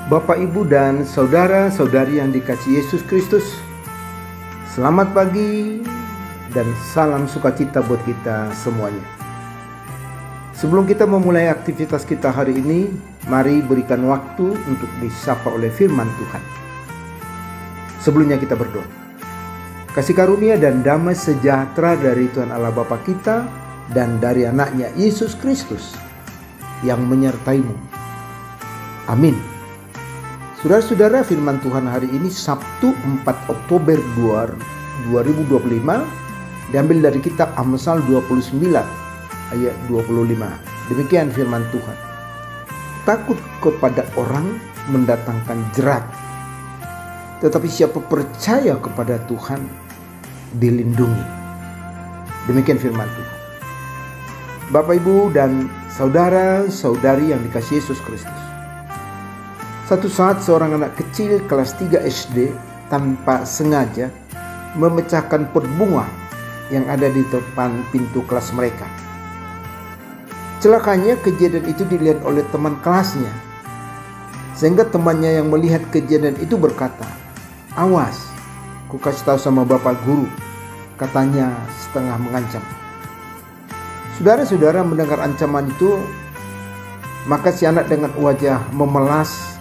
Bapak, Ibu, dan saudara-saudari yang dikasihi Yesus Kristus, selamat pagi dan salam sukacita buat kita semuanya. Sebelum kita memulai aktivitas kita hari ini, mari berikan waktu untuk disapa oleh firman Tuhan. Sebelumnya kita berdoa. Kasih karunia dan damai sejahtera dari Tuhan Allah Bapa kita dan dari anaknya Yesus Kristus yang menyertaimu. Amin. Saudara-saudara, firman Tuhan hari ini Sabtu 4 Oktober 2025 diambil dari kitab Amsal 29 ayat 25. Demikian firman Tuhan. Takut kepada orang mendatangkan jerat, tetapi siapa percaya kepada Tuhan dilindungi. Demikian firman Tuhan. Bapak, Ibu, dan saudara-saudari yang dikasihi Yesus Kristus. Satu saat seorang anak kecil kelas 3 SD tanpa sengaja memecahkan pot bunga yang ada di depan pintu kelas mereka. Celakanya kejadian itu dilihat oleh teman kelasnya, sehingga temannya yang melihat kejadian itu berkata, "Awas, ku kasih tahu sama bapak guru," katanya setengah mengancam. Saudara-saudara mendengar ancaman itu, maka si anak dengan wajah memelas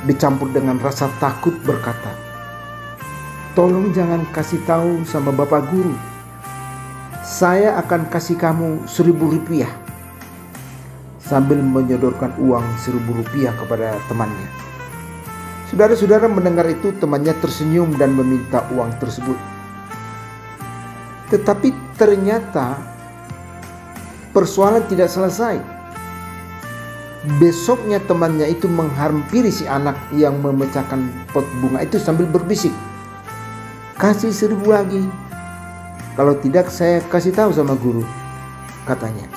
dicampur dengan rasa takut berkata, "Tolong jangan kasih tahu sama bapak guru. Saya akan kasih kamu 1.000 rupiah." Sambil menyodorkan uang 1.000 rupiah kepada temannya. Saudara-saudara mendengar itu, temannya tersenyum dan meminta uang tersebut. Tetapi ternyata persoalan tidak selesai. Besoknya temannya itu menghampiri si anak yang memecahkan pot bunga itu sambil berbisik, "Kasih 1.000 lagi. Kalau tidak saya kasih tahu sama guru," katanya.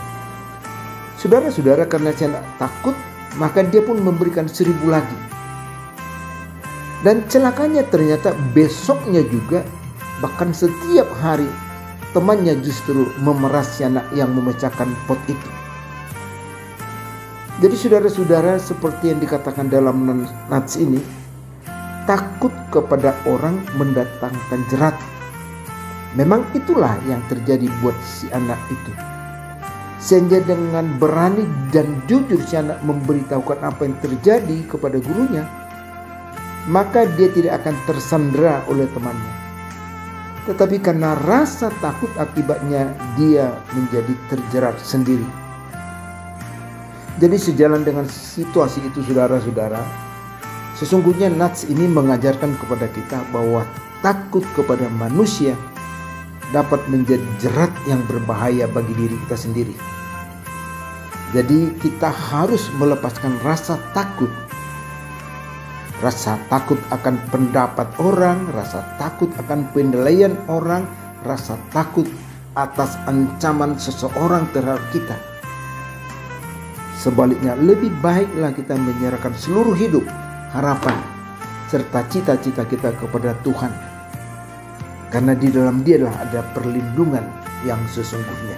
Saudara-saudara, karena si anak takut, maka dia pun memberikan 1.000 lagi. Dan celakanya ternyata besoknya juga, bahkan setiap hari, temannya justru memeras si anak yang memecahkan pot itu. Jadi saudara-saudara, seperti yang dikatakan dalam nats ini, takut kepada orang mendatangkan jerat. Memang itulah yang terjadi buat si anak itu. Sehingga dengan berani dan jujur si anak memberitahukan apa yang terjadi kepada gurunya, maka dia tidak akan tersandera oleh temannya. Tetapi karena rasa takut, akibatnya dia menjadi terjerat sendiri. Jadi sejalan dengan situasi itu, saudara-saudara, sesungguhnya nats ini mengajarkan kepada kita bahwa takut kepada manusia dapat menjadi jerat yang berbahaya bagi diri kita sendiri. Jadi kita harus melepaskan rasa takut. Rasa takut akan pendapat orang, rasa takut akan penilaian orang, rasa takut atas ancaman seseorang terhadap kita. Sebaliknya, lebih baiklah kita menyerahkan seluruh hidup, harapan, serta cita-cita kita kepada Tuhan. Karena di dalam Dialah ada perlindungan yang sesungguhnya.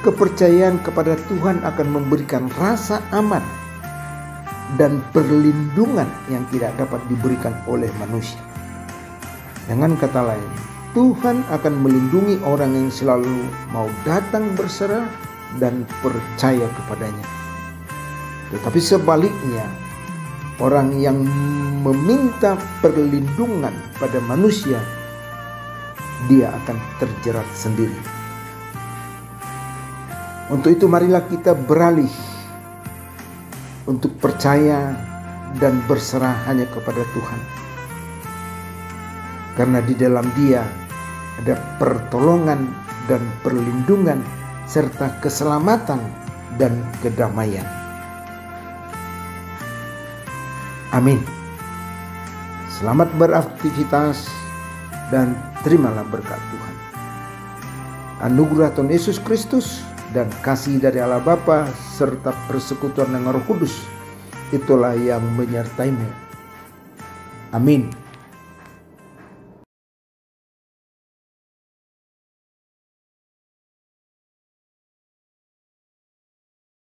Kepercayaan kepada Tuhan akan memberikan rasa aman dan perlindungan yang tidak dapat diberikan oleh manusia. Dengan kata lain, Tuhan akan melindungi orang yang selalu mau datang berserah dan percaya kepadanya. Tetapi sebaliknya, orang yang meminta perlindungan pada manusia, dia akan terjerat sendiri. Untuk itu marilah kita beralih untuk percaya dan berserah hanya kepada Tuhan. Karena di dalam Dia ada pertolongan dan perlindungan serta keselamatan dan kedamaian. Amin. Selamat beraktivitas dan terimalah berkat Tuhan. Anugerah Tuhan Yesus Kristus dan kasih dari Allah Bapa serta persekutuan dengan Roh Kudus itulah yang menyertaimu. Amin.